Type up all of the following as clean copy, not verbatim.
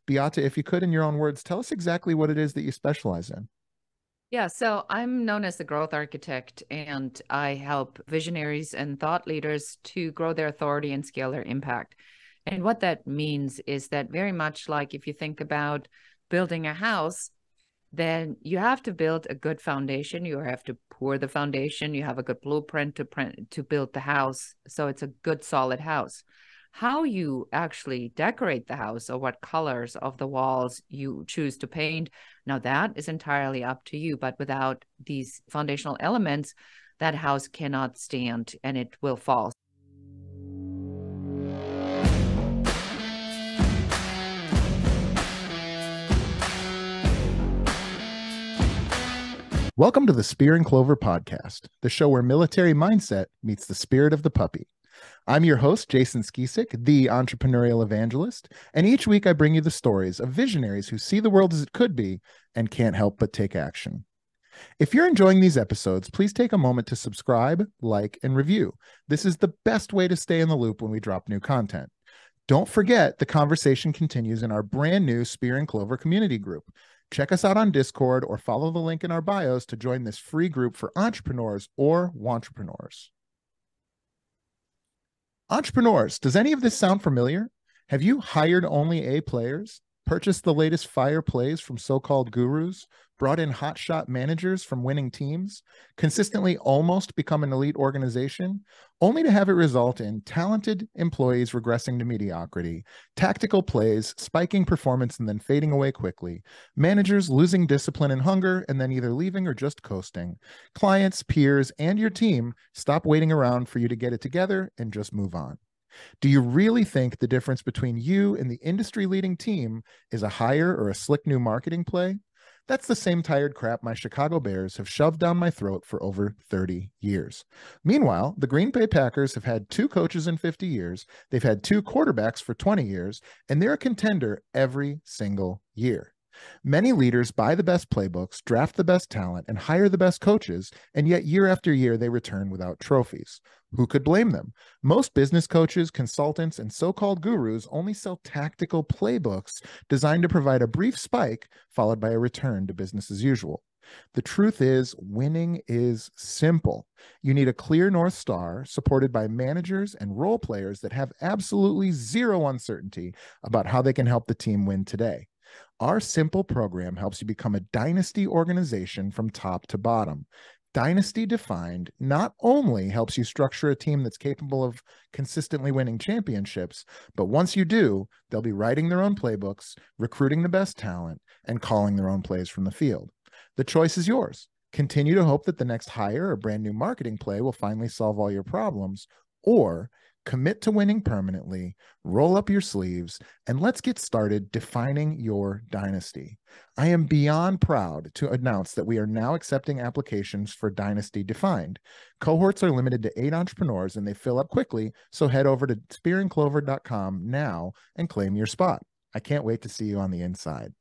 Beate, if you could, in your own words, tell us exactly what it is that you specialize in. Yeah, so I'm known as the growth architect, and I help visionaries and thought leaders to grow their authority and scale their impact. And what that means is that very much like if you think about building a house, then you have to build a good foundation. You have to pour the foundation. You have a good blueprint to build the house. So it's a good, solid house. How you actually decorate the house or what colors of the walls you choose to paint, now that is entirely up to you. But without these foundational elements, that house cannot stand and it will fall. Welcome to the Spear and Clover podcast, the show where military mindset meets the spirit of the puppy. I'm your host, Jason Skisick, the entrepreneurial evangelist, and each week I bring you the stories of visionaries who see the world as it could be and can't help but take action. If you're enjoying these episodes, please take a moment to subscribe, like, and review. This is the best way to stay in the loop when we drop new content. Don't forget, the conversation continues in our brand new Spear and Clover community group. Check us out on Discord or follow the link in our bios to join this free group for entrepreneurs or wantrepreneurs. Entrepreneurs, does any of this sound familiar? Have you hired only A players, purchased the latest fire plays from so-called gurus, brought in hotshot managers from winning teams, consistently almost become an elite organization, only to have it result in talented employees regressing to mediocrity, tactical plays spiking performance and then fading away quickly, managers losing discipline and hunger and then either leaving or just coasting, clients, peers, and your team stop waiting around for you to get it together and just move on? Do you really think the difference between you and the industry-leading team is a hire or a slick new marketing play? That's the same tired crap my Chicago Bears have shoved down my throat for over 30 years. Meanwhile, the Green Bay Packers have had 2 coaches in 50 years, they've had 2 quarterbacks for 20 years, and they're a contender every single year. Many leaders buy the best playbooks, draft the best talent, and hire the best coaches, and yet year after year they return without trophies. Who could blame them? Most business coaches, consultants, and so-called gurus only sell tactical playbooks designed to provide a brief spike followed by a return to business as usual. The truth is, winning is simple. You need a clear North Star supported by managers and role players that have absolutely zero uncertainty about how they can help the team win today. Our simple program helps you become a dynasty organization from top to bottom. Dynasty Defined not only helps you structure a team that's capable of consistently winning championships, but once you do, they'll be writing their own playbooks, recruiting the best talent, and calling their own plays from the field. The choice is yours. Continue to hope that the next hire or brand new marketing play will finally solve all your problems, or commit to winning permanently, roll up your sleeves, and let's get started defining your dynasty. I am beyond proud to announce that we are now accepting applications for Dynasty Defined. Cohorts are limited to 8 entrepreneurs and they fill up quickly, so head over to spearandclover.com now and claim your spot. I can't wait to see you on the inside.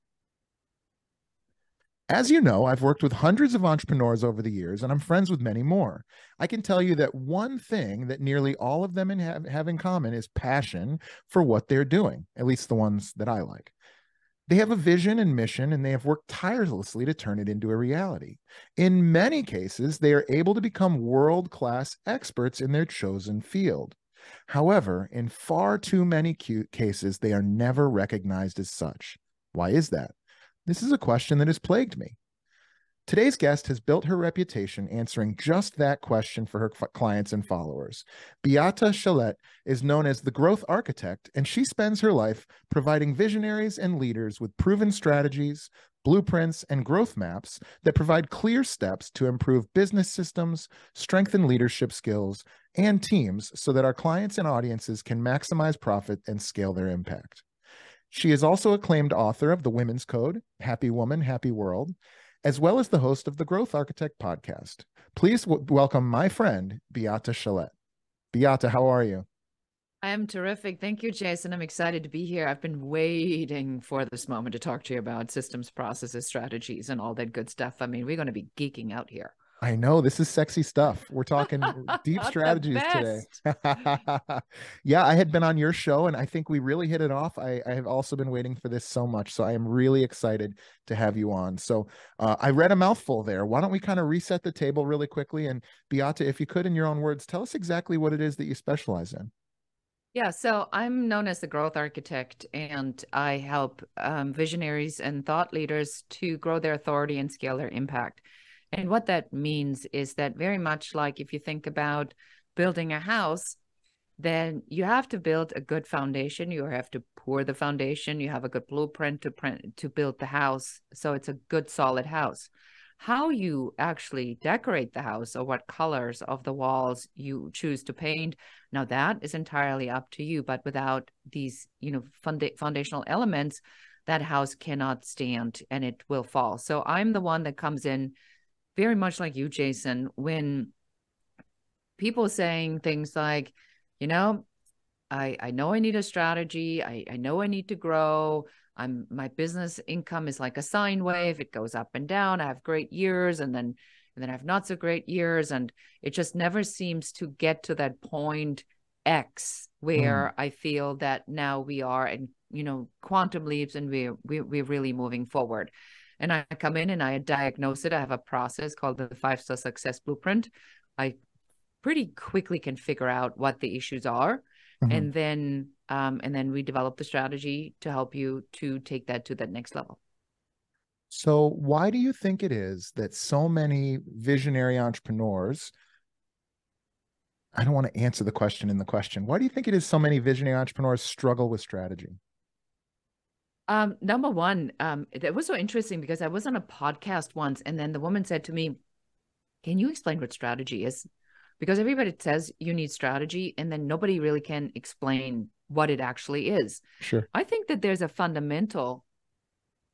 As you know, I've worked with hundreds of entrepreneurs over the years, and I'm friends with many more. I can tell you that one thing that nearly all of them have in common is passion for what they're doing, at least the ones that I like. They have a vision and mission, and they have worked tirelessly to turn it into a reality. In many cases, they are able to become world-class experts in their chosen field. However, in far too many cases, they are never recognized as such. Why is that? This is a question that has plagued me. Today's guest has built her reputation answering just that question for her clients and followers. Beate Chelette is known as the growth architect, and she spends her life providing visionaries and leaders with proven strategies, blueprints, and growth maps that provide clear steps to improve business systems, strengthen leadership skills, and teams so that our clients and audiences can maximize profit and scale their impact. She is also acclaimed author of The Women's Code, Happy Woman, Happy World, as well as the host of the Growth Architect podcast. Please welcome my friend, Beate Chelette. Beate, how are you? I am terrific. Thank you, Jason. I'm excited to be here. I've been waiting for this moment to talk to you about systems, processes, strategies, and all that good stuff. I mean, we're going to be geeking out here. I know this is sexy stuff. We're talking deep The strategies today. best. Yeah, I had been on your show and I think we really hit it off. I have also been waiting for this so much. So I am really excited to have you on. So I read a mouthful there. Why don't we kind of reset the table really quickly? And Beate, if you could, in your own words, tell us exactly what it is that you specialize in. Yeah, so I'm known as the growth architect, and I help visionaries and thought leaders to grow their authority and scale their impact. And what that means is that very much like if you think about building a house, then you have to build a good foundation. You have to pour the foundation. You have a good blueprint to build the house. So it's a good, solid house. How you actually decorate the house or what colors of the walls you choose to paint, now that is entirely up to you. But without these, foundational elements, that house cannot stand and it will fall. So I'm the one that comes in very much like you, Jason, when people saying things like, you know, I know I need a strategy. I know I need to grow. My business income is like a sine wave. It goes up and down. I have great years and then I have not so great years. And it just never seems to get to that point X where I feel that now we are in, quantum leaps and we're really moving forward. And I come in and I diagnose it. I have a process called the 5-star success blueprint. I pretty quickly can figure out what the issues are. Mhm. And then we develop the strategy to help you to take that to that next level. So, why do you think it is that so many visionary entrepreneurs, I don't want to answer the question in the question. Why do you think it is so many visionary entrepreneurs struggle with strategy? Number one, it was so interesting because I was on a podcast once, and then the woman said to me, "Can you explain what strategy is?" Because everybody says you need strategy, and then nobody really can explain what it actually is. Sure. I think that there's a fundamental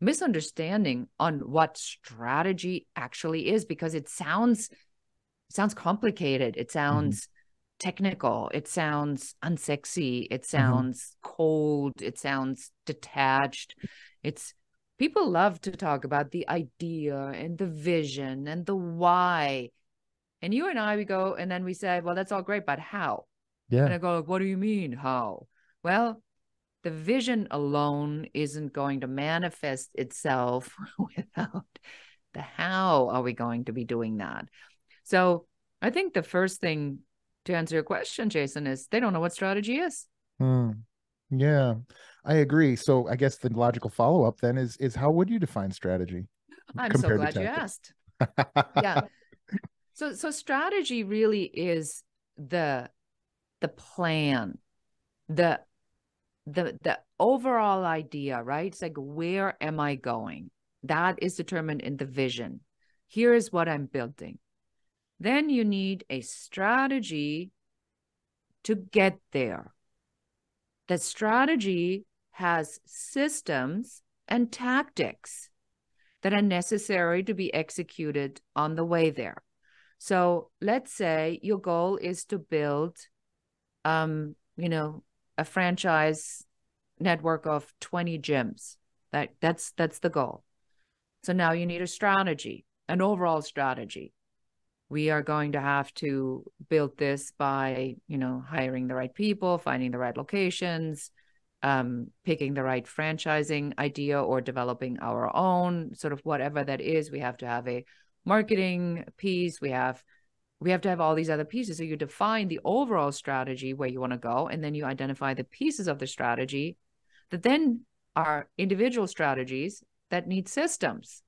misunderstanding on what strategy actually is, because it sounds complicated. It sounds technical. It sounds unsexy. It Mm-hmm. sounds cold. It sounds detached. It's People love to talk about the idea and the vision and the why. And you and I, we go and then we say, well, that's all great, but how? Yeah. And I go, what do you mean, how? Well, the vision alone isn't going to manifest itself without the how are we going to be doing that. So I think the first thing to answer your question, Jason, is they don't know what strategy is. Mm. Yeah, I agree. So I guess the logical follow-up then is how would you define strategy I'm so compared to glad you tactics? asked. Yeah. So strategy really is the plan, the the overall idea, right? It's like, where am I going? That is determined in the vision. Here is what I'm building. Then you need a strategy to get there. That strategy has systems and tactics that are necessary to be executed on the way there. So let's say your goal is to build, a franchise network of 20 gyms. That's the goal. So now you need a strategy, an overall strategy. We are going to have to build this by, hiring the right people, finding the right locations, picking the right franchising idea or developing our own, sort of whatever that is. We have to have a marketing piece. We have to have all these other pieces. So you define the overall strategy where you want to go, and then you identify the pieces of the strategy that then are individual strategies that need systems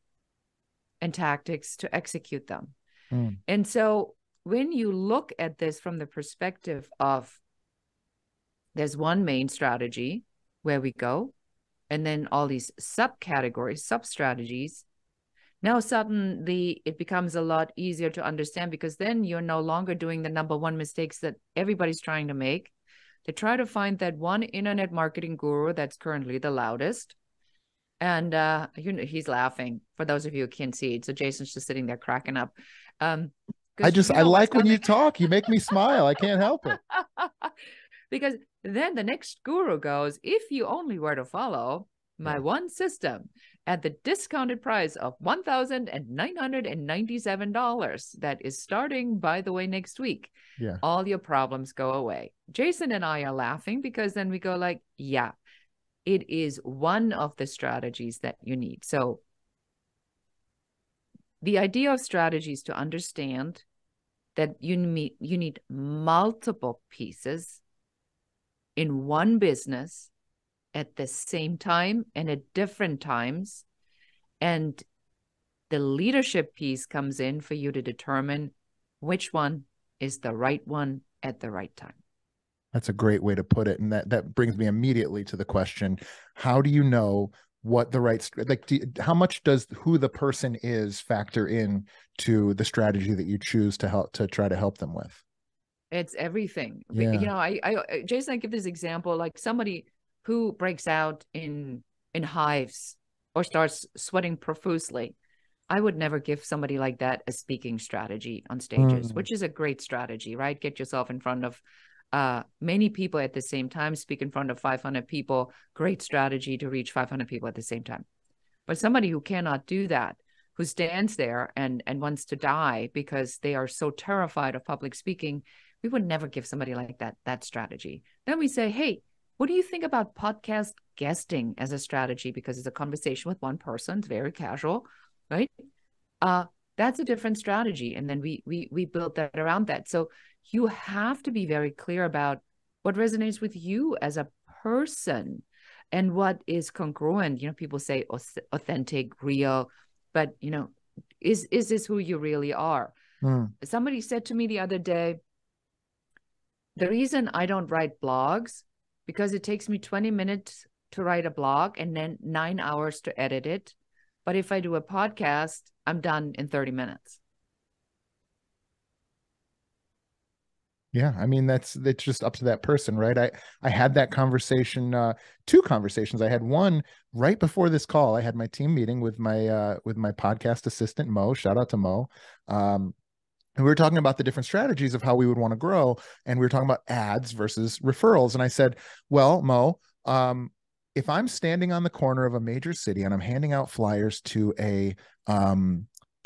and tactics to execute them. Mm. And so when you look at this from the perspective of there's one main strategy where we go, and then all these subcategories, sub-strategies, now suddenly it becomes a lot easier to understand, because then you're no longer doing the number one mistakes that everybody's trying to make. They try to find that one internet marketing guru that's currently the loudest. And he's laughing, for those of you who can't see it. So Jason's just sitting there cracking up. Because you I know what's like when you coming. talk. You make me smile. I can't help it. Because then the next guru goes, if you only were to follow my one system at the discounted price of $1,997 that is starting, by the way, next week. Yeah. All your problems go away. Jason and I are laughing because then we go like, yeah, it is one of the strategies that you need. So the idea of strategy is to understand that you need multiple pieces in one business at the same time and at different times. And the leadership piece comes in for you to determine which one is the right one at the right time. That's a great way to put it. And that brings me immediately to the question, how do you know what the right, like, how much does who the person is factor in to the strategy that you choose to try to help them with? It's everything. Yeah. You know, Jason, I give this example, like somebody who breaks out in hives or starts sweating profusely. I would never give somebody like that a speaking strategy on stages, which is a great strategy, right? Get yourself in front of many people at the same time, speak in front of 500 people, great strategy to reach 500 people at the same time. But somebody who cannot do that, who stands there and wants to die because they are so terrified of public speaking, we would never give somebody like that strategy. Then we say, hey, what do you think about podcast guesting as a strategy? Because it's a conversation with one person, it's very casual, right? That's a different strategy. And then we built that around that. So you have to be very clear about what resonates with you as a person and what is congruent. You know, people say authentic, real, but you know, is this who you really are? Somebody said to me the other day, the reason I don't write blogs, because it takes me 20 minutes to write a blog and then 9 hours to edit it. But if I do a podcast, I'm done in 30 minutes. Yeah, I mean, it's just up to that person, right? I had that conversation, two conversations. I had one right before this call. I had my team meeting with my podcast assistant, Mo. Shout out to Mo. And we were talking about the different strategies of how we would want to grow. And we were talking about ads versus referrals. And I said, well, Mo, if I'm standing on the corner of a major city and I'm handing out flyers to a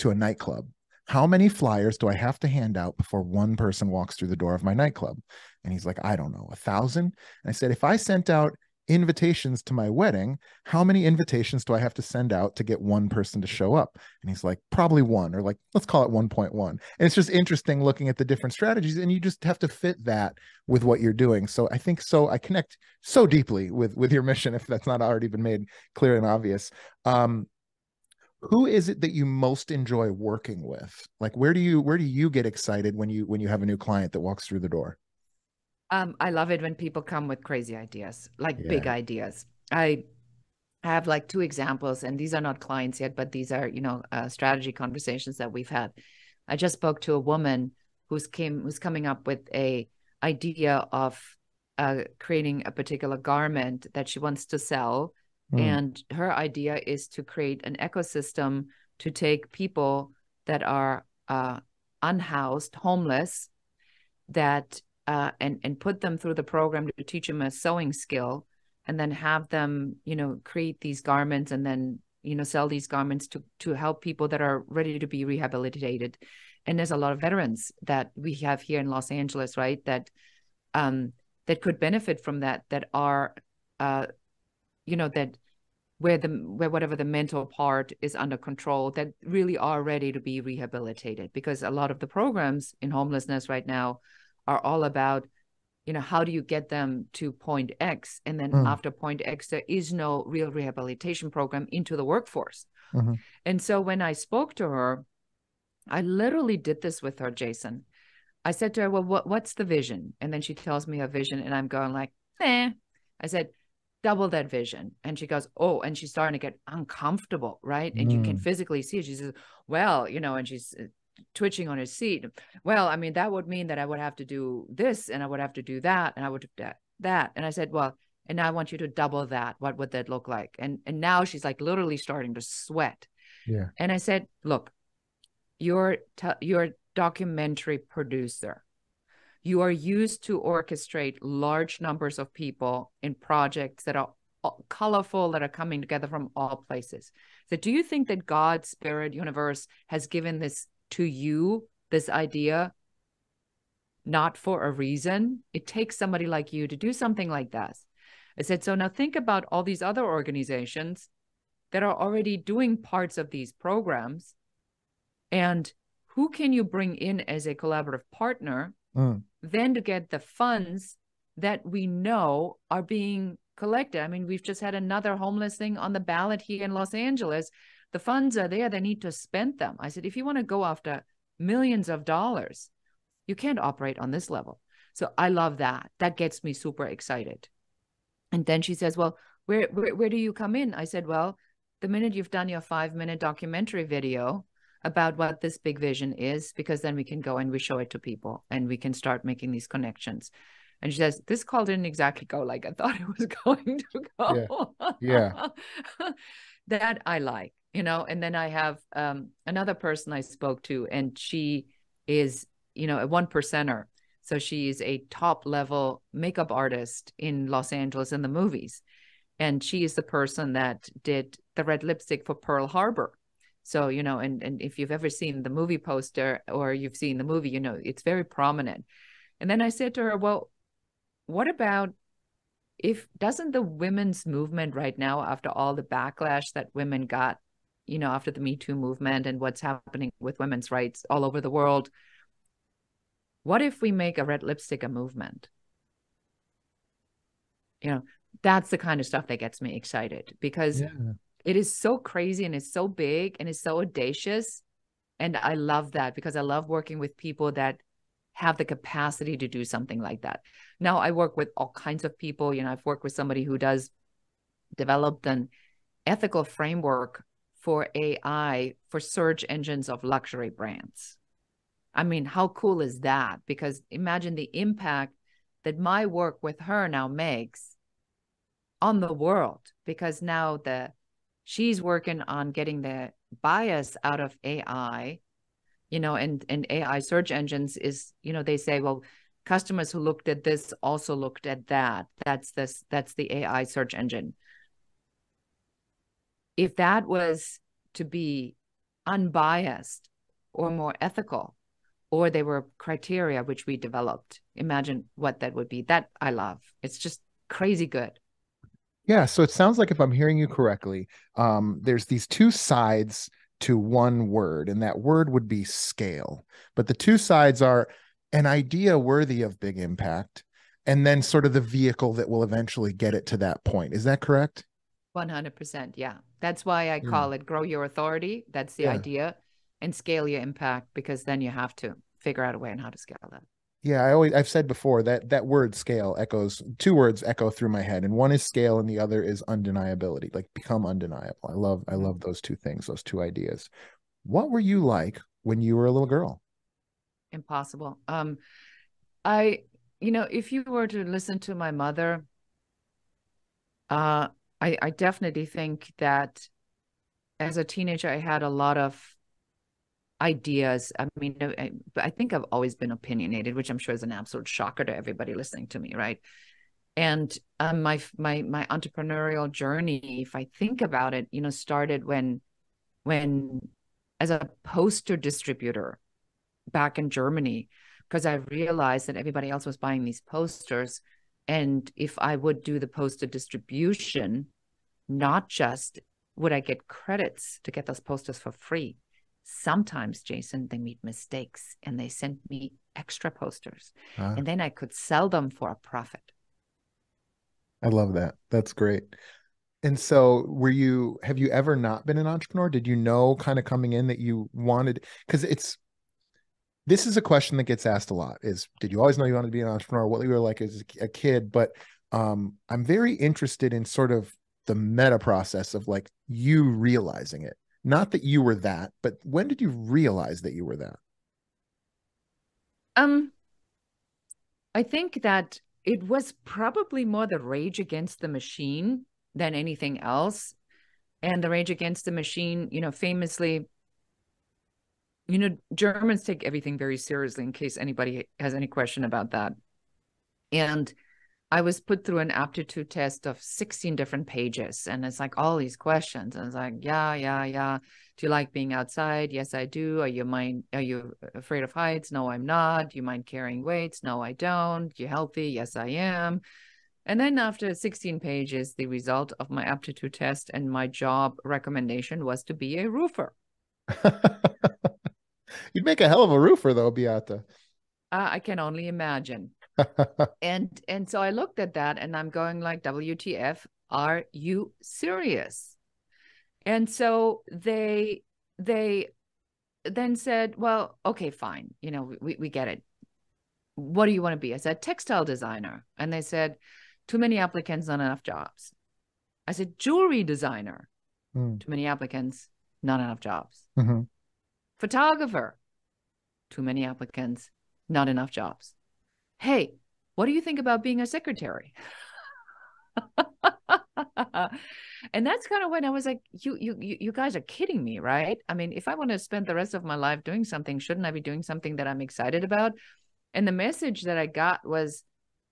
nightclub, how many flyers do I have to hand out before one person walks through the door of my nightclub? And he's like, I don't know, 1,000. And I said, if I sent out invitations to my wedding, how many invitations do I have to send out to get one person to show up? And he's like, probably one, or like, let's call it 1.1. And it's just interesting looking at the different strategies, and you just have to fit that with what you're doing. So I think I connect so deeply with your mission, if that's not already been made clear and obvious. Who is it that you most enjoy working with? Like, where do you get excited when you have a new client that walks through the door? I love it when people come with crazy ideas, like big ideas. I have like 2 examples, and these are not clients yet, but these are, strategy conversations that we've had. I just spoke to a woman who's coming up with a idea of creating a particular garment that she wants to sell. And her idea is to create an ecosystem to take people that are unhoused, homeless, that and put them through the program to teach them a sewing skill, and then have them, create these garments and then, sell these garments to help people that are ready to be rehabilitated. And there's a lot of veterans that we have here in Los Angeles, right? That could benefit from that are, that where whatever the mental part is under control, that really are ready to be rehabilitated. Because a lot of the programs in homelessness right now are all about, how do you get them to point X? And then after point X, there is no real rehabilitation program into the workforce. And so when I spoke to her, I literally did this with her, Jason. I said to her, well, what's the vision? And then she tells me her vision, and I'm going like, I said, double that vision. And she goes, oh, and she's starting to get uncomfortable, right? And you can physically see it. She says, well, and she's twitching on her seat. Well, I mean, that would mean that I would have to do this, and I would have to do that, and I would do that. And I said, well, and now I want you to double that. What would that look like? And now she's like literally starting to sweat. Yeah. And I said, look, you're documentary producer. You are used to orchestrate large numbers of people in projects that are colorful, that are coming together from all places. So do you think that God, spirit, universe has given this to you, this idea, not for a reason? It takes somebody like you to do something like that. I said, so now think about all these other organizations that are already doing parts of these programs, and who can you bring in as a collaborative partner then to get the funds that we know are being collected. I mean, we've just had another homeless thing on the ballot here in Los Angeles. The funds are there. They need to spend them. I said, if you want to go after millions of dollars, you can't operate on this level. So I love that. That gets me super excited. And then she says, well, where do you come in? I said, well, the minute you've done your 5-minute documentary video about what this big vision is, because then we can go and we show it to people and we can start making these connections. And she says, this call didn't exactly go like I thought it was going to go. Yeah. That I like, you know. And then I have another person I spoke to, and she is, you know, a 1%er. So she's a top level makeup artist in Los Angeles in the movies. And she is the person that did the red lipstick for Pearl Harbor. So, you know, and if you've ever seen the movie poster or you've seen the movie, you know, it's very prominent. And then I said to her, well, what about doesn't the women's movement right now, after all the backlash that women got, you know, after the Me Too movement and what's happening with women's rights all over the world, what if we make a red lipstick a movement? You know, that's the kind of stuff that gets me excited, because it is so crazy and it's so big and it's so audacious. And I love that, because I love working with people that have the capacity to do something like that. Now I work with all kinds of people. You know, I've worked with somebody who developed an ethical framework for AI for search engines of luxury brands. I mean, how cool is that? Because imagine the impact that my work with her now makes on the world, because now she's working on getting the bias out of AI, you know, and AI search engines is, you know, they say, well, customers who looked at this also looked at that. That's the AI search engine. If that was to be unbiased or more ethical, or they were criteria which we developed, imagine what that would be. That I love. It's just crazy good. Yeah. So it sounds like, if I'm hearing you correctly, there's these two sides to one word, and that word would be scale. But the two sides are an idea worthy of big impact, and then sort of the vehicle that will eventually get it to that point. Is that correct? 100%. Yeah. That's why I call it grow your authority. That's the idea. And scale your impact, because then you have to figure out a way on how to scale that. Yeah, I've said before that word scale echoes, two words echo through my head, and one is scale and the other is undeniability, like become undeniable. I love those two things, those two ideas. What were you like when you were a little girl? Impossible. You know, if you were to listen to my mother, I definitely think that as a teenager, I had a lot of ideas. I mean, I think I've always been opinionated, which I'm sure is an absolute shocker to everybody listening to me, right? And my entrepreneurial journey, if I think about it, you know, started when as a poster distributor back in Germany, because I realized that everybody else was buying these posters, and if I would do the poster distribution, not just would I get credits to get those posters for free. Sometimes, Jason, they made mistakes and they sent me extra posters, and then I could sell them for a profit. I love that. That's great. And so have you ever not been an entrepreneur? Did you know kind of coming in that you wanted, because this is a question that gets asked a lot, is did you always know you wanted to be an entrepreneur? What you were like as a kid? But I'm very interested in sort of the meta process of like you realizing it. Not that you were that, but when did you realize that you were that? I think that it was probably more the Rage Against the Machine than anything else. And the Rage Against the Machine, you know, famously, you know, Germans take everything very seriously, in case anybody has any question about that. And I was put through an aptitude test of 16 different pages. And it's like all these questions. And it's like, yeah, yeah, yeah. Do you like being outside? Yes, I do. Are you afraid of heights? No, I'm not. Do you mind carrying weights? No, I don't. You healthy? Yes, I am. And then after 16 pages, the result of my aptitude test and my job recommendation was to be a roofer. You'd make a hell of a roofer, though, Beate. I can only imagine. And so I looked at that and I'm going like, WTF, are you serious? And so they then said, well, okay, fine. You know, we get it. What do you want to be? I said, textile designer. And they said, too many applicants, not enough jobs. I said, jewelry designer. Mm. Too many applicants, not enough jobs. Mm-hmm. Photographer. Too many applicants, not enough jobs. Hey, what do you think about being a secretary? And that's kind of when I was like, you guys are kidding me, right? I mean, if I want to spend the rest of my life doing something, shouldn't I be doing something that I'm excited about? And the message that I got was,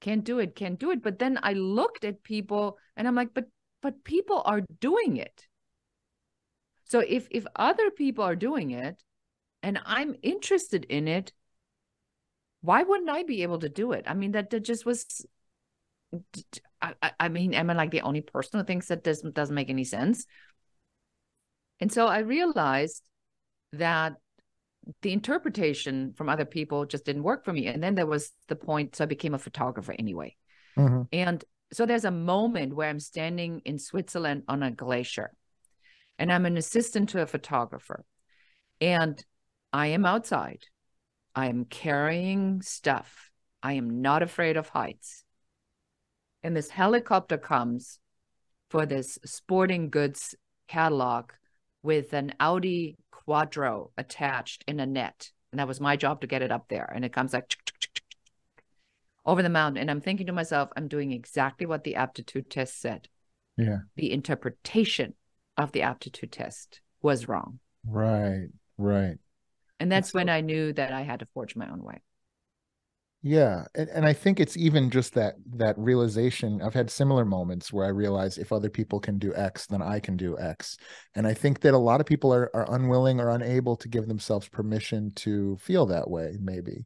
can't do it, can't do it. But then I looked at people and I'm like, but people are doing it. So if other people are doing it and I'm interested in it, why wouldn't I be able to do it? I mean, that just was, I mean, am I like the only person who thinks that this doesn't make any sense? And so I realized that the interpretation from other people just didn't work for me. And then there was the point, so I became a photographer anyway. Mm-hmm. And so there's a moment where I'm standing in Switzerland on a glacier and I'm an assistant to a photographer. And I am outside. I am carrying stuff. I am not afraid of heights. And this helicopter comes for this sporting goods catalog with an Audi Quattro attached in a net. And that was my job to get it up there. And it comes like over the mountain. And I'm thinking to myself, I'm doing exactly what the aptitude test said. Yeah. The interpretation of the aptitude test was wrong. Right. Right. And that's when I knew that I had to forge my own way. Yeah, and I think it's even just that realization. I've had similar moments where I realize if other people can do X, then I can do X. And I think that a lot of people are unwilling or unable to give themselves permission to feel that way, maybe.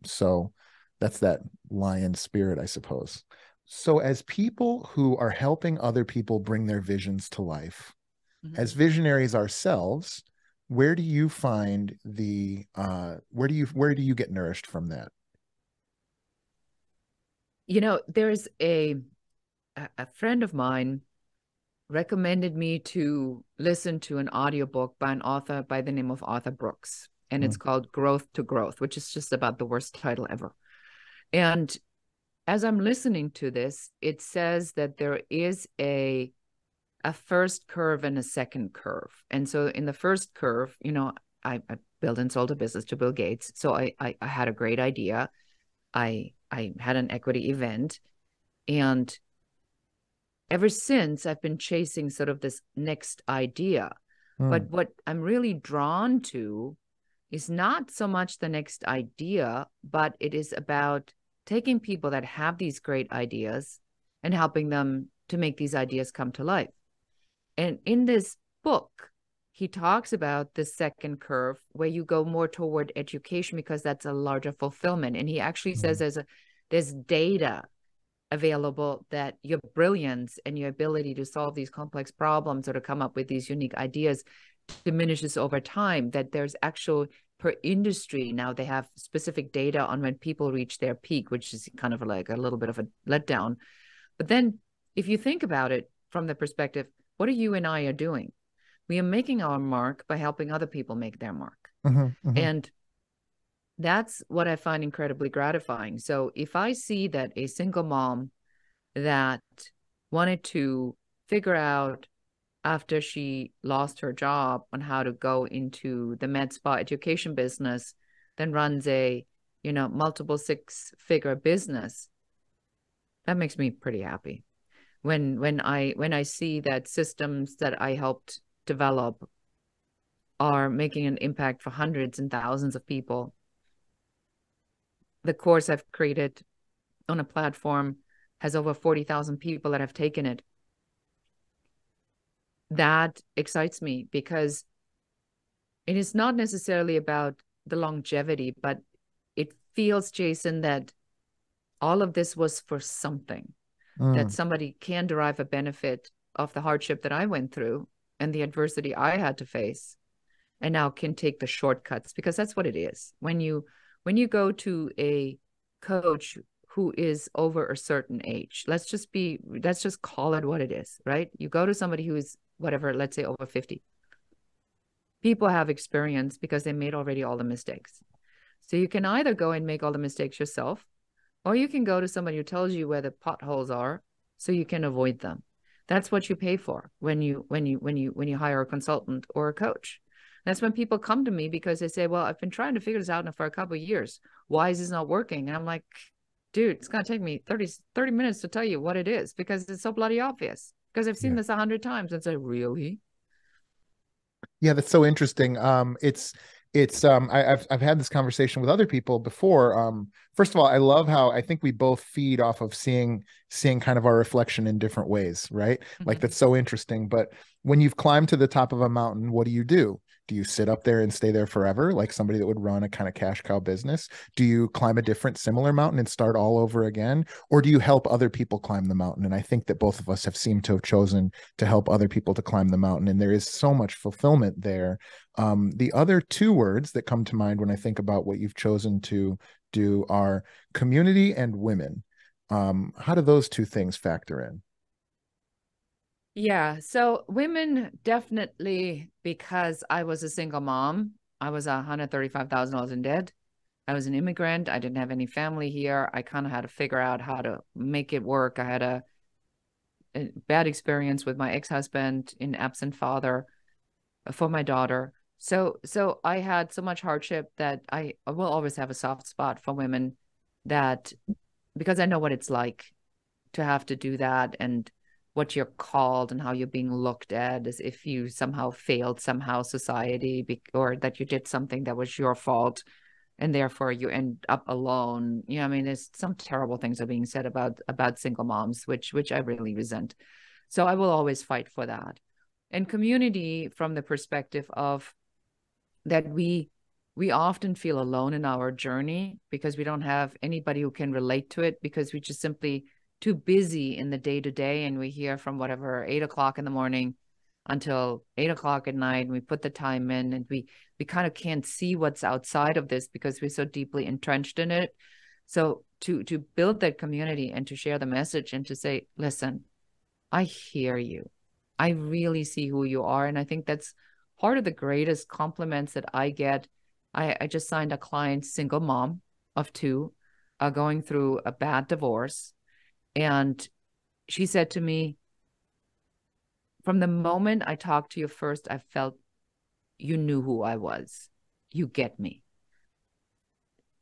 So that's that lion spirit, I suppose. So as people who are helping other people bring their visions to life, as visionaries ourselves, where do you find the where do you get nourished from that? You know, there's a friend of mine recommended me to listen to an audiobook by an author by the name of Arthur Brooks, and it's called Growth to Growth, which is just about the worst title ever. And as I'm listening to this, it says that there is a first curve and a second curve. And so in the first curve, you know, I built and sold a business to Bill Gates. So I had a great idea. I had an equity event, and ever since I've been chasing sort of this next idea. But what I'm really drawn to is not so much the next idea, but it is about taking people that have these great ideas and helping them to make these ideas come to life. And in this book, he talks about the second curve where you go more toward education because that's a larger fulfillment. And he actually says there's data available that your brilliance and your ability to solve these complex problems or to come up with these unique ideas diminishes over time, that there's actual per industry now they have specific data on when people reach their peak, which is kind of like a little bit of a letdown. But then if you think about it from the perspective, what are you and I are doing? We are making our mark by helping other people make their mark. And that's what I find incredibly gratifying. So if I see that a single mom that wanted to figure out after she lost her job on how to go into the med spa education business, then runs a, you know, multiple six-figure business, that makes me pretty happy. When I see that systems that I helped develop are making an impact for hundreds and thousands of people. The course I've created on a platform has over 40,000 people that have taken it. That excites me because it is not necessarily about the longevity, but it feels, Jason, that all of this was for something, that somebody can derive a benefit of the hardship that I went through and the adversity I had to face, and now can take the shortcuts, because that's what it is. When you go to a coach who is over a certain age, let's just call it what it is, right? You go to somebody who is whatever, let's say over 50. People have experience because they made already all the mistakes. So you can either go and make all the mistakes yourself, or you can go to somebody who tells you where the potholes are so you can avoid them. That's what you pay for when you hire a consultant or a coach. That's when people come to me because they say, well, I've been trying to figure this out for a couple of years. Why is this not working? And I'm like, dude, it's going to take me 30 minutes to tell you what it is, because it's so bloody obvious, because I've seen this 100 times. And say, really? Yeah, that's so interesting. I've had this conversation with other people before. First of all, I love how I think we both feed off of seeing kind of our reflection in different ways, right? Like that's so interesting. But when you've climbed to the top of a mountain, what do? Do you sit up there and stay there forever, like somebody that would run a kind of cash cow business? Do you climb a different similar mountain and start all over again? Or do you help other people climb the mountain? And I think that both of us have seemed to have chosen to help other people to climb the mountain. And there is so much fulfillment there. The other two words that come to mind when I think about what you've chosen to do are community and women. How do those two things factor in? Yeah. So women, definitely, because I was a single mom. I was $135,000 in debt. I was an immigrant. I didn't have any family here. I kind of had to figure out how to make it work. I had a bad experience with my ex-husband, an absent father for my daughter. So I had so much hardship that I will always have a soft spot for women, that because I know what it's like to have to do that, and what you're called and how you're being looked at as if you somehow failed somehow society, or that you did something that was your fault and therefore you end up alone. I mean, there's some terrible things are being said about single moms, which I really resent. So I will always fight for that. And community, from the perspective of that we often feel alone in our journey because we don't have anybody who can relate to it, because we just simply too busy in the day to day, and we hear from whatever 8 o'clock in the morning until 8 o'clock at night, and we put the time in, and we kind of can't see what's outside of this because we're so deeply entrenched in it. So to build that community and to share the message and to say, listen, I hear you. I really see who you are. And I think that's part of the greatest compliments that I get. I just signed a client, single mom of two, going through a bad divorce. And she said to me, from the moment I talked to you first, I felt you knew who I was. You get me.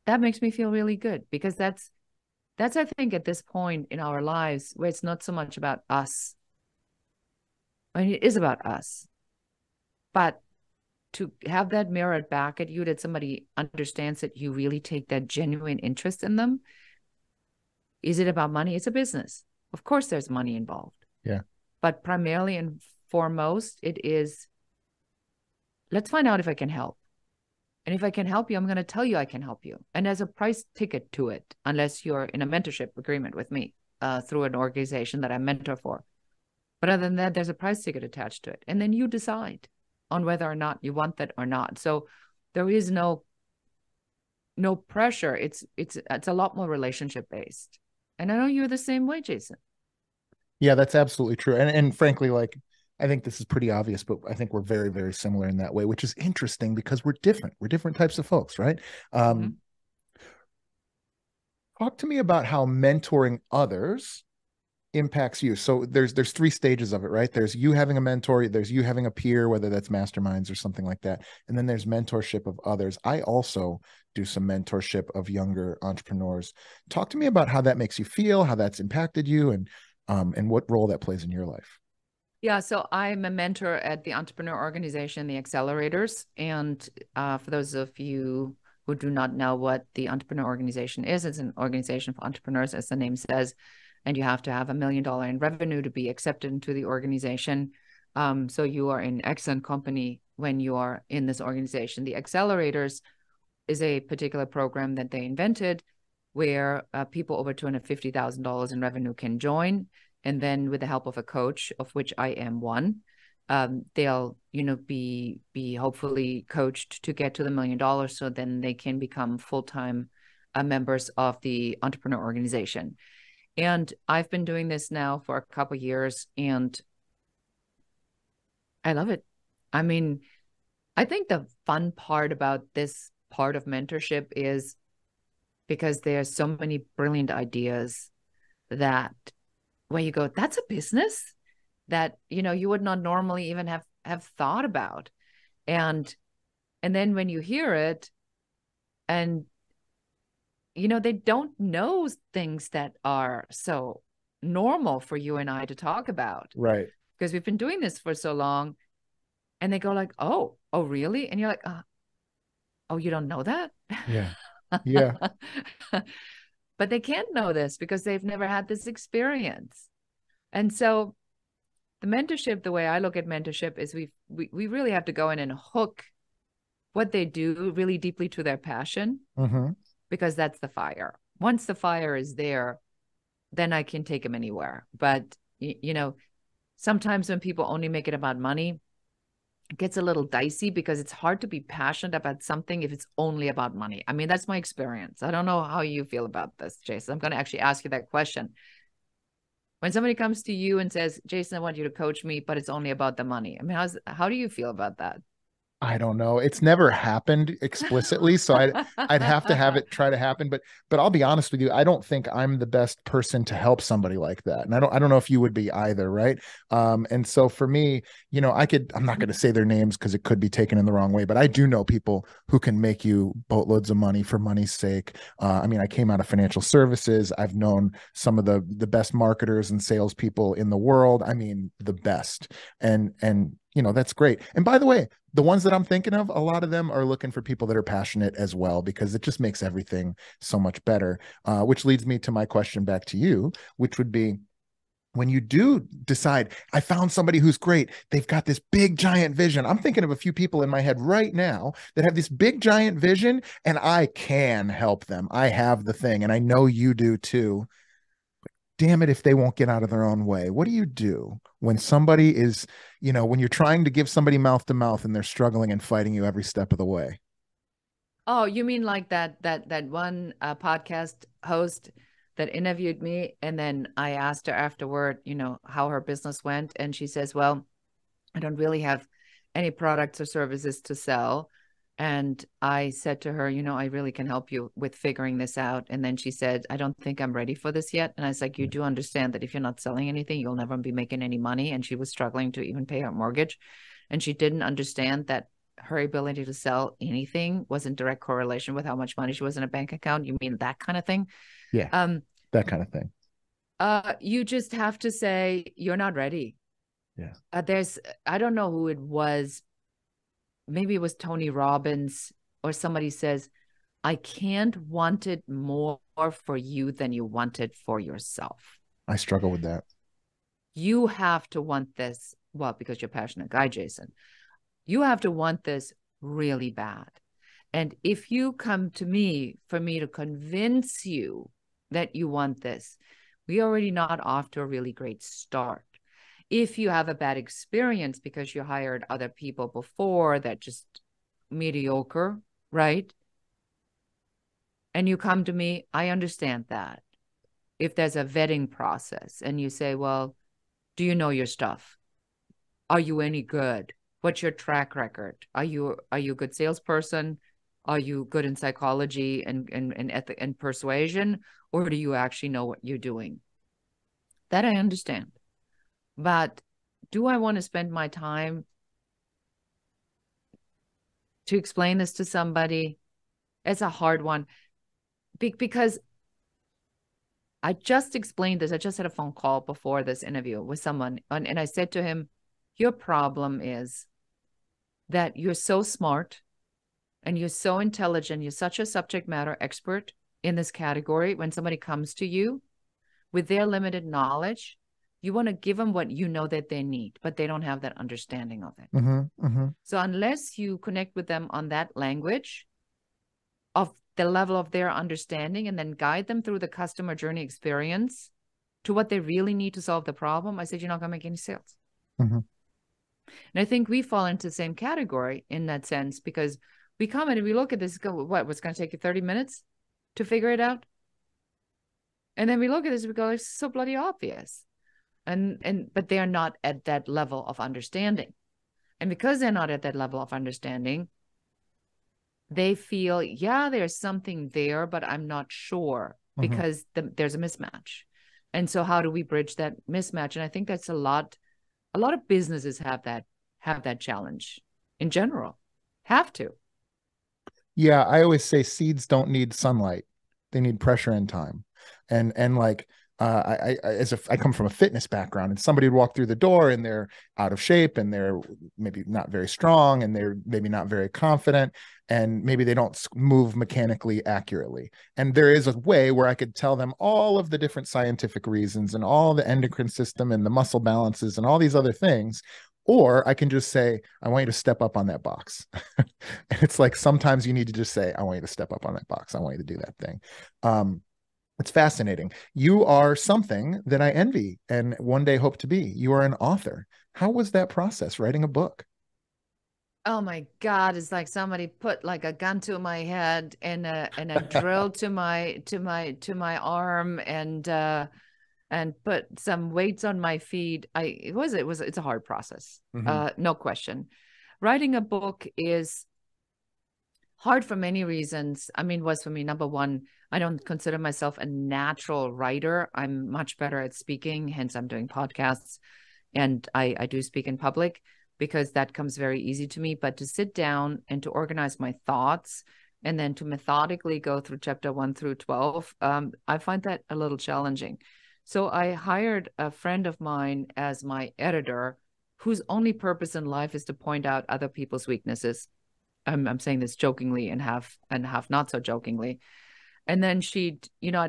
That makes me feel really good, because that's, I think, at this point in our lives where it's not so much about us. I mean, it is about us, but to have that mirrored back at you, that somebody understands that you really take that genuine interest in them. Is it about money? It's a business. Of course, there's money involved. Yeah. But primarily and foremost, it is, let's find out if I can help. And if I can help you, I'm going to tell you I can help you. And there's a price ticket to it, unless you're in a mentorship agreement with me through an organization that I mentor for. But other than that, there's a price ticket attached to it. And then you decide on whether or not you want that or not. So there is no pressure. It's a lot more relationship based. And I know you're the same way, Jason. Yeah, that's absolutely true. And frankly, like, I think this is pretty obvious, but I think we're very, very similar in that way, which is interesting because we're different. We're different types of folks, right? Talk to me about how mentoring others impacts you. So there's three stages of it, right? There's you having a mentor, there's you having a peer, whether that's masterminds or something like that, and then there's mentorship of others. I also do some mentorship of younger entrepreneurs. Talk to me about how that makes you feel, how that's impacted you, and what role that plays in your life. Yeah, so I'm a mentor at the entrepreneur organization, the Accelerators. And for those of you who do not know what the entrepreneur organization is. It's an organization for entrepreneurs, as the name says, and you have to have $1 million in revenue to be accepted into the organization. So you are in excellent company when you are in this organization. The accelerators is a particular program that they invented where people over $250,000 in revenue can join. And then with the help of a coach, of which I am one, they'll, be hopefully coached to get to the $1 million. So then they can become full-time members of the entrepreneur organization. And I've been doing this now for a couple of years and I love it. I mean, I think the fun part about this part of mentorship is because there's so many brilliant ideas that where you go, that's a business that, you would not normally even have thought about. And then when you hear it and, they don't know things that are so normal for you and I to talk about. Right. Because we've been doing this for so long and they go like, oh, really? And you're like, oh, you don't know that? Yeah. Yeah. But they can't know this because they've never had this experience. And so the mentorship, the way I look at mentorship is we really have to go in and hook what they do really deeply to their passion, because that's the fire. Once the fire is there, then I can take them anywhere. But, sometimes when people only make it about money, it gets a little dicey because it's hard to be passionate about something if it's only about money. I mean, that's my experience. I don't know how you feel about this, Jason. I'm going to actually ask you that question. When somebody comes to you and says, Jason, I want you to coach me, but it's only about the money. I mean, how do you feel about that? I don't know. It's never happened explicitly, so I'd have to have it try to happen. But I'll be honest with you, I don't think I'm the best person to help somebody like that, and I don't know if you would be either, right? And so for me, I'm not going to say their names because it could be taken in the wrong way, but I do know people who can make you boatloads of money for money's sake. I mean, I came out of financial services. I've known some of the best marketers and salespeople in the world. I mean, the best, and that's great. And by the way, the ones that I'm thinking of, a lot of them are looking for people that are passionate as well, because it just makes everything so much better. Which leads me to my question back to you, which would be, when you do decide, I found somebody who's great, they've got this big giant vision. I'm thinking of a few people in my head right now that have this big giant vision, and I can help them. I have the thing, and I know you do too. Damn it if they won't get out of their own way. What do you do when somebody is, when you're trying to give somebody mouth to mouth and they're struggling and fighting you every step of the way? Oh, you mean like that one podcast host that interviewed me, and then I asked her afterward, how her business went, and she says, well, I don't really have any products or services to sell. And I said to her, I really can help you with figuring this out. And then she said, I don't think I'm ready for this yet. And I was like, you do understand that if you're not selling anything, you'll never be making any money. And she was struggling to even pay her mortgage. And she didn't understand that her ability to sell anything was in direct correlation with how much money she was in a bank account. You mean that kind of thing? Yeah, that kind of thing. You just have to say, you're not ready. Yeah. I don't know who it was. Maybe it was Tony Robbins or somebody says, I can't want it more for you than you want it for yourself. I struggle with that. You have to want this. Well, because you're a passionate guy, Jason, you have to want this really bad. And if you come to me for me to convince you that you want this, we already not off to a really great start. If you have a bad experience because you hired other people before that just mediocre, right? And you come to me, I understand that. If there's a vetting process and you say, well, do you know your stuff? Are you any good? What's your track record? Are you a good salesperson? Are you good in psychology and persuasion? Or do you actually know what you're doing? That I understand. But do I want to spend my time to explain this to somebody? It's a hard one because I just explained this. I just had a phone call before this interview with someone, and I said to him, your problem is that you're so smart and you're so intelligent, you're such a subject matter expert in this category, when somebody comes to you with their limited knowledge, you want to give them what you know that they need, but they don't have that understanding of it. So unless you connect with them on that language of the level of their understanding, and then guide them through the customer journey experience to what they really need to solve the problem, I said, you're not going to make any sales. And I think we fall into the same category in that sense, because we come in and we look at this, go, what's going to take you 30 minutes to figure it out? And then we look at this, we go, it's so bloody obvious. But they are not at that level of understanding. And because they're not at that level of understanding, they feel, yeah, there's something there, but I'm not sure, because there's a mismatch. And so how do we bridge that mismatch? And I think that's a lot of businesses have that challenge in general, have to. Yeah, I always say seeds don't need sunlight; they need pressure and time. And like I come from a fitness background, and somebody would walk through the door and they're out of shape, and they're maybe not very strong, and they're maybe not very confident, and maybe they don't move mechanically accurately. And there is a way where I could tell them all of the different scientific reasons and all the endocrine system and the muscle balances and all these other things. Or I can just say, I want you to step up on that box. And it's like, sometimes you need to just say, I want you to step up on that box. I want you to do that thing. It's fascinating. You are something that I envy and one day hope to be. You are an author. How was that process, writing a book? Oh my God, it's like somebody put like a gun to my head and a drill to my arm, and put some weights on my feet. It's a hard process. No question. Writing a book is hard for many reasons. I mean, was for me, number one, I don't consider myself a natural writer. I'm much better at speaking, hence I'm doing podcasts, and I do speak in public because that comes very easy to me. But to sit down and to organize my thoughts and then to methodically go through chapter 1 through 12, I find that a little challenging. So I hired a friend of mine as my editor, whose only purpose in life is to point out other people's weaknesses. I'm saying this jokingly and half not so jokingly. And then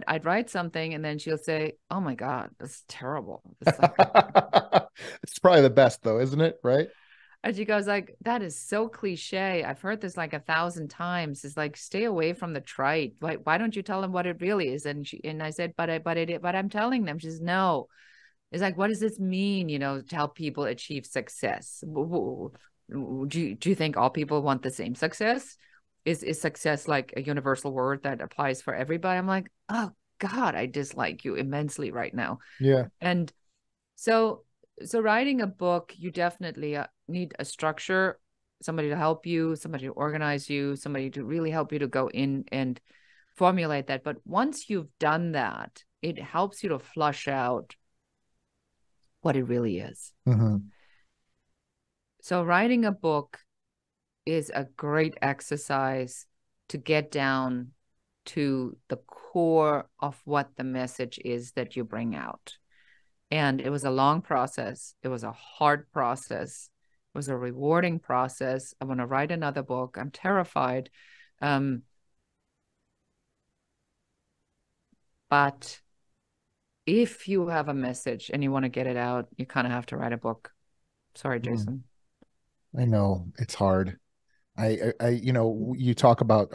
I'd write something, and then she'll say, "Oh my God, that's terrible." It's like, it's probably the best though, isn't it? Right? and she goes like, "That is so cliche. I've heard this like 1,000 times. It's like, stay away from the trite. Why don't you tell them what it really is?" And I said, "But I'm telling them." She says, "No." It's like, what does this mean? To help people achieve success. Do you think all people want the same success? Is success like a universal word that applies for everybody? I'm like, oh God, I dislike you immensely right now. Yeah. And so writing a book, you definitely need a structure, somebody to help you, somebody to organize you, somebody to really help you to go in and formulate that. But once you've done that, it helps you to flush out what it really is. So writing a book is a great exercise to get down to the core of what the message is that you bring out. And it was a long process. It was a hard process. It was a rewarding process. I want to write another book. I'm terrified. But if you have a message and you want to get it out, you kind of have to write a book. Sorry, Jason. I know it's hard. You talk about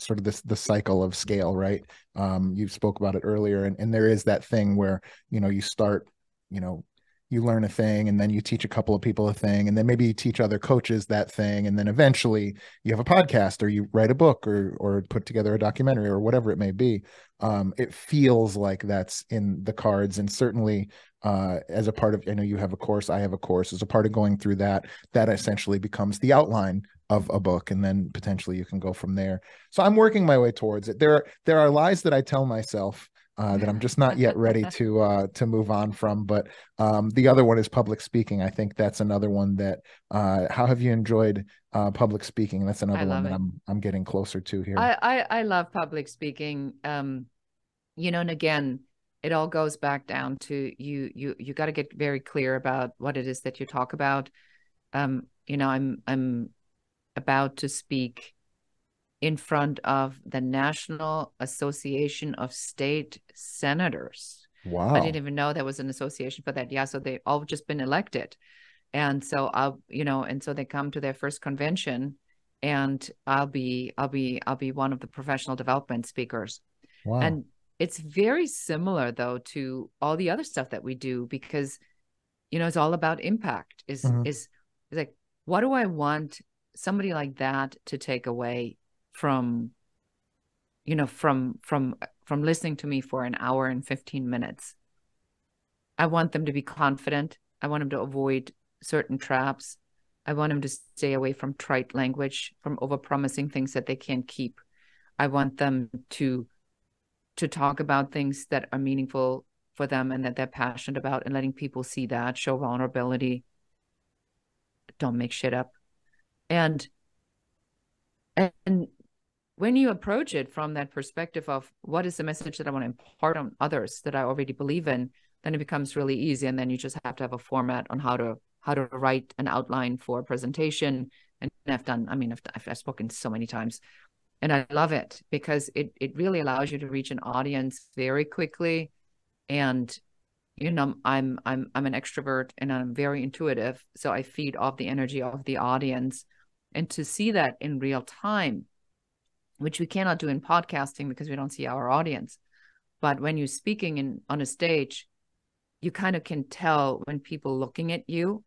sort of the cycle of scale, right? You spoke about it earlier, and there is that thing where you start, you learn a thing, and then you teach a couple of people a thing, and then maybe you teach other coaches that thing, and then eventually you have a podcast, or you write a book, or put together a documentary, or whatever it may be. It feels like that's in the cards, and certainly as a part of, I know you have a course, I have a course, as a part of going through that essentially becomes the outline of a book, and then potentially you can go from there. So I'm working my way towards it. There are lies that I tell myself that I'm just not yet ready to move on from. But the other one is public speaking. I think that's another one that how have you enjoyed public speaking? That's another one that I'm getting closer to here. I love public speaking. And again, it all goes back down to you got to get very clear about what it is that you talk about. I'm about to speak in front of the National Association of State Senators. Wow. I didn't even know there was an association for that. Yeah, so they all just been elected. And so and so they come to their first convention, and I'll be one of the professional development speakers. Wow. And it's very similar though to all the other stuff that we do, because it's all about impact. Is like, what do I want somebody like that to take away from listening to me for an hour and 15 minutes? I want them to be confident. I want them to avoid certain traps. I want them to stay away from trite language, from overpromising things that they can't keep. I want them to talk about things that are meaningful for them and that they're passionate about, and letting people see that, show vulnerability, don't make shit up. And when you approach it from that perspective of what is the message that I want to impart on others that I already believe in, then it becomes really easy. And then you just have to have a format on how to write an outline for a presentation. And I've spoken so many times, and I love it because it really allows you to reach an audience very quickly. And I'm an extrovert and I'm very intuitive, so I feed off the energy of the audience. And to see that in real time, which we cannot do in podcasting because we don't see our audience, but when you're speaking on a stage, you kind of can tell when people looking at you,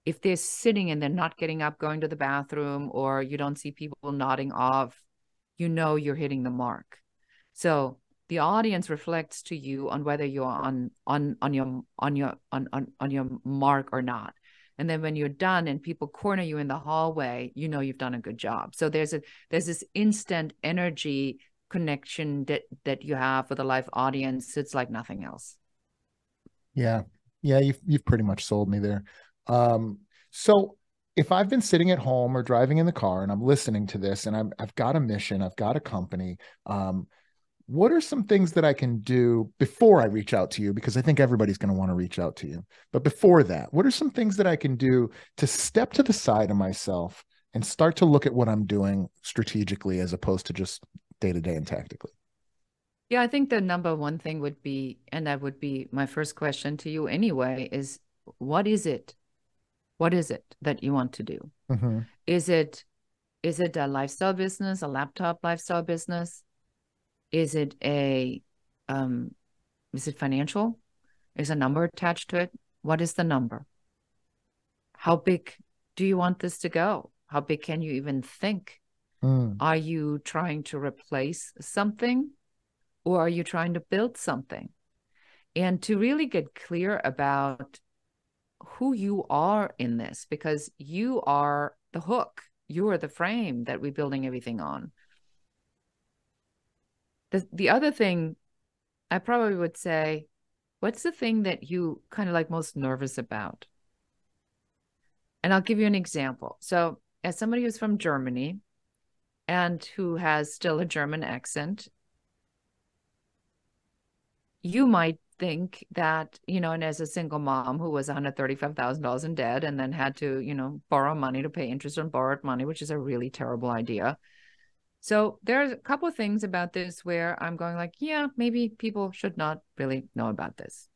if they're sitting and they're not getting up, going to the bathroom, or you don't see people nodding off, you're hitting the mark. So the audience reflects to you on whether you're on your mark or not. And then when you're done and people corner you in the hallway, you've done a good job. So there's this instant energy connection that you have with a live audience. It's like nothing else. Yeah. You've pretty much sold me there. So if I've been sitting at home or driving in the car and I'm listening to this and I've got a mission, I've got a company, what are some things that I can do before I reach out to you? Because I think everybody's going to want to reach out to you. But before that, what are some things that I can do to step to the side of myself and start to look at what I'm doing strategically as opposed to just day-to-day and tactically? Yeah, I think the number one thing would be, and that would be my first question to you anyway, is what is it? What is it that you want to do? Mm-hmm. Is it a lifestyle business, a laptop lifestyle business? Is it is it financial? Is a number attached to it? What is the number? How big do you want this to go? How big can you even think? Are you trying to replace something, or are you trying to build something? And to really get clear about who you are in this, because you are the hook, you are the frame that we're building everything on. The other thing I probably would say, what's the thing that you kind of like most nervous about? And I'll give you an example. So as somebody who's from Germany and who has still a German accent, you might think that, and as a single mom who was $135,000 in debt and then had to, borrow money to pay interest on borrowed money, which is a really terrible idea. So there's a couple of things about this where I'm going like, yeah, maybe people should not really know about this.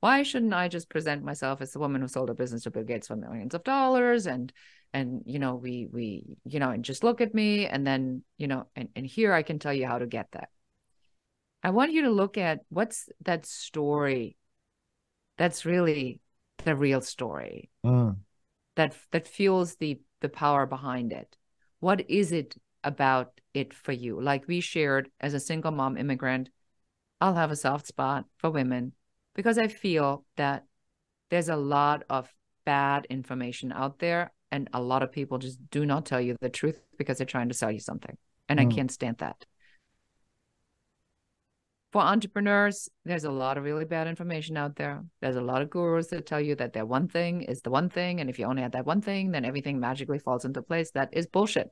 Why shouldn't I just present myself as the woman who sold a business to Bill Gates for millions of dollars and we and just look at me and then, and here I can tell you how to get that. I want you to look at what's that story that's really the real story that fuels the power behind it. What is it about it for you? Like we shared, as a single mom immigrant, I'll have a soft spot for women because I feel that there's a lot of bad information out there and a lot of people just do not tell you the truth because they're trying to sell you something. And I can't stand that. For entrepreneurs, there's a lot of really bad information out there. There's a lot of gurus that tell you that their one thing is the one thing. And if you only have that one thing, then everything magically falls into place. That is bullshit.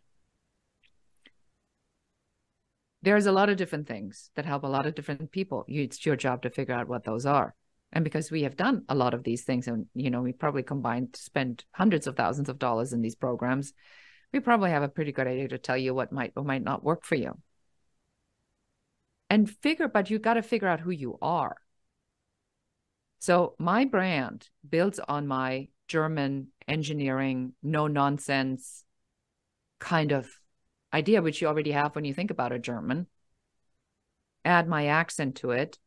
There's a lot of different things that help a lot of different people. It's your job to figure out what those are. And because we have done a lot of these things and, we probably combined to spend hundreds of thousands of dollars in these programs, we probably have a pretty good idea to tell you what might or might not work for you. And but you got to figure out who you are. So my brand builds on my German engineering, no nonsense kind of idea, which you already have when you think about a German. Add my accent to it.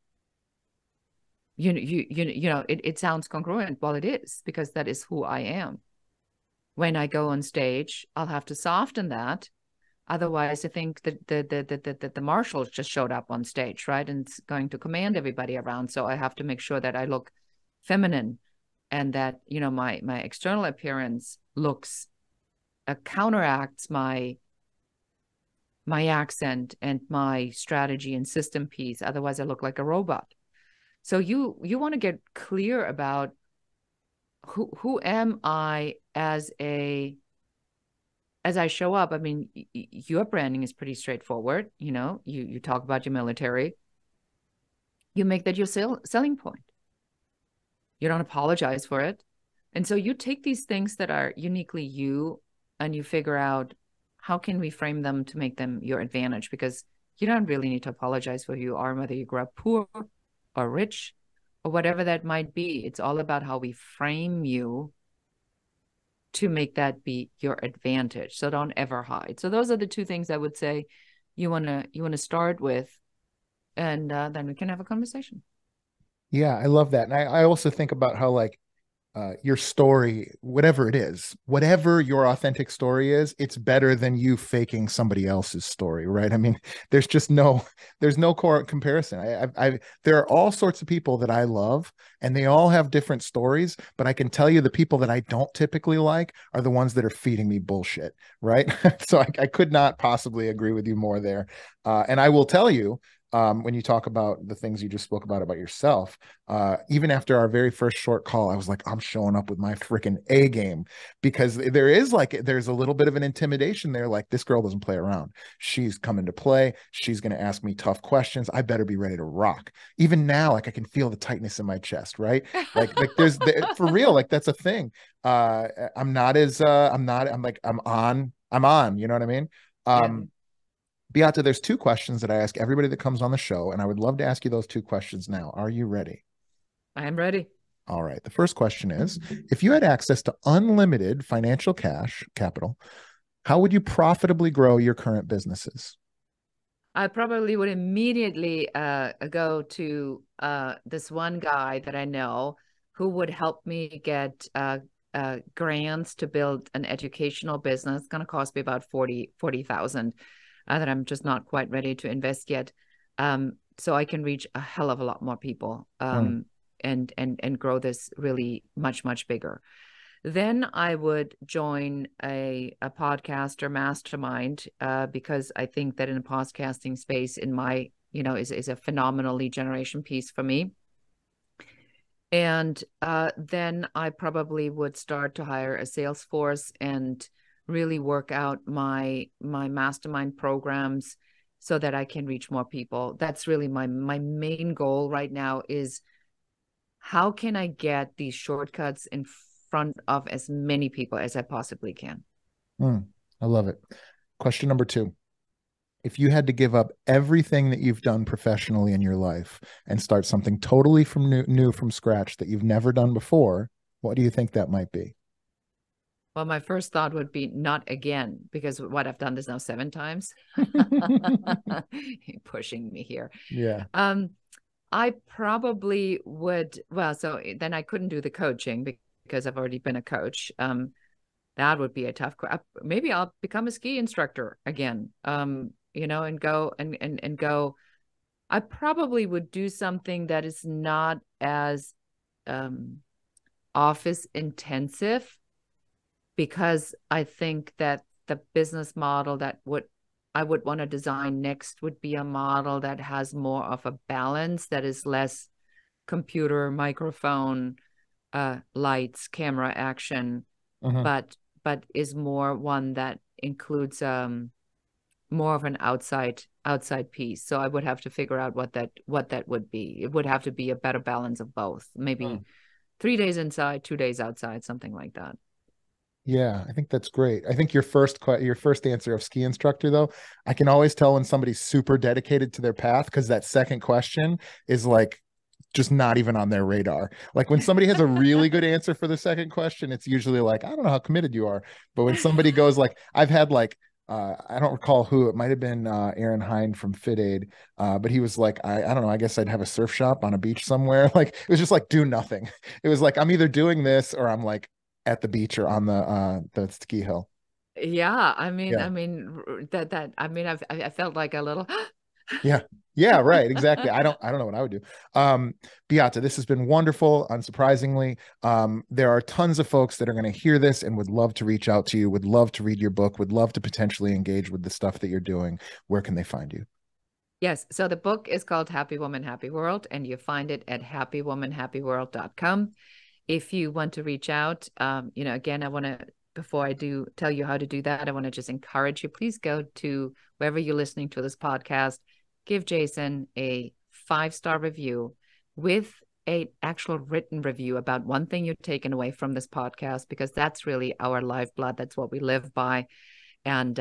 It sounds congruent. Well, it is, because that is who I am. When I go on stage, I'll have to soften that. Otherwise, I think that the marshals just showed up on stage, right? And it's going to command everybody around. So I have to make sure that I look feminine, and that, my external appearance looks, counteracts my accent and my strategy and system piece. Otherwise, I look like a robot. So you want to get clear about who am I as I show up. I mean, your branding is pretty straightforward. You talk about your military. You make that your selling point. You don't apologize for it. And so you take these things that are uniquely you, and you figure out, how can we frame them to make them your advantage? Because you don't really need to apologize for who you are, whether you grew up poor or rich or whatever that might be. It's all about how we frame you to make that be your advantage. So don't ever hide. So those are the two things I would say you want to start with, and then we can have a conversation. Yeah, I love that. And I also think about how, like, your story, whatever it is, whatever your authentic story is, it's better than you faking somebody else's story, right? I mean, there's no core comparison. There are all sorts of people that I love, and they all have different stories, but I can tell you the people that I don't typically like are the ones that are feeding me bullshit, right? So I could not possibly agree with you more there. And I will tell you, when you talk about the things you just spoke about yourself, even after our very first short call, I was like, I'm showing up with my freaking A game, because there's a little bit of an intimidation there. Like, this girl doesn't play around. She's coming to play. She's going to ask me tough questions. I better be ready to rock. Even now, like, I can feel the tightness in my chest, right? Like for real, like, that's a thing. I'm on, you know what I mean? Yeah. Beate, there's two questions that I ask everybody that comes on the show, and I would love to ask you those two questions now. Are you ready? I am ready. All right. The first question is, if you had access to unlimited financial capital, how would you profitably grow your current businesses? I probably would immediately go to this one guy that I know who would help me get grants to build an educational business. It's going to cost me about 40,000 that I'm just not quite ready to invest yet. So I can reach a hell of a lot more people and grow this really much, much bigger. Then I would join a podcaster mastermind because I think that in the podcasting space in my, is a phenomenal lead generation piece for me. And then I probably would start to hire a sales force and really work out my mastermind programs so that I can reach more people. That's really my main goal right now, is how can I get these shortcuts in front of as many people as I possibly can. I love it. Question number 2. If you had to give up everything that you've done professionally in your life and start something totally from new from scratch that you've never done before, what do you think that might be? Well, my first thought would be not again, because what I've done this now 7 times. Pushing me here. Yeah. I probably would. Well, so then I couldn't do the coaching because I've already been a coach. That would be a tough. Maybe I'll become a ski instructor again. And go. I probably would do something that is not as office intensive, because I think that the business model that I would want to design next would be a model that has more of a balance, that is less computer, microphone, lights, camera, action, but is more one that includes more of an outside piece. So I would have to figure out what that would be. It would have to be a better balance of both. Maybe 3 days inside, 2 days outside, something like that. Yeah, I think that's great. I think your first answer of ski instructor though, I can always tell when somebody's super dedicated to their path because that second question is like just not even on their radar. Like when somebody has a really good answer for the second question, it's usually like, I don't know how committed you are. But when somebody goes like, I've had like, I don't recall who, it might have been Aaron Hine from Fit Aid, but he was like, I don't know, I guess I'd have a surf shop on a beach somewhere. Like it was just like do nothing. It was like I'm either doing this or I'm like at the beach or on the ski hill. Yeah, Yeah. I felt like a little Yeah. Yeah, right. Exactly. I don't know what I would do. Beate, this has been wonderful, unsurprisingly. There are tons of folks that are going to hear this and would love to reach out to you, would love to read your book, would love to potentially engage with the stuff that you're doing. Where can they find you? Yes. So the book is called Happy Woman, Happy World, and you find it at happywomanhappyworld.com. If you want to reach out, again, before I do tell you how to do that, I want to just encourage you. Please go to wherever you're listening to this podcast, give Jason a 5-star review with a actual written review about one thing you're taking away from this podcast, because that's really our lifeblood. That's what we live by. And,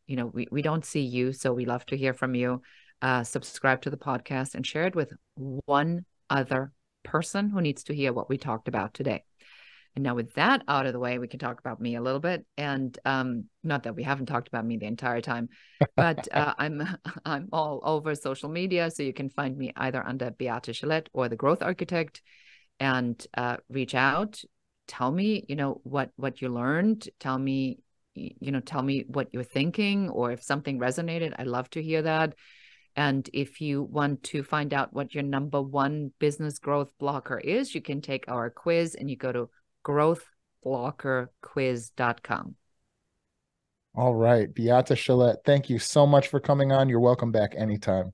we don't see you, so we love to hear from you. Subscribe to the podcast and share it with one other person who needs to hear what we talked about today. And now with that out of the way, we can talk about me a little bit. And not that we haven't talked about me the entire time, but I'm all over social media. So you can find me either under Beate Chelette or The Growth Architect, and reach out. Tell me, what you learned. Tell me what you're thinking, or if something resonated. I love to hear that. And if you want to find out what your number one business growth blocker is, you can take our quiz, and you go to growthblockerquiz.com. All right. Beate Chelette, thank you so much for coming on. You're welcome back anytime.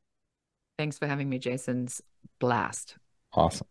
Thanks for having me, Jason's blast. Awesome.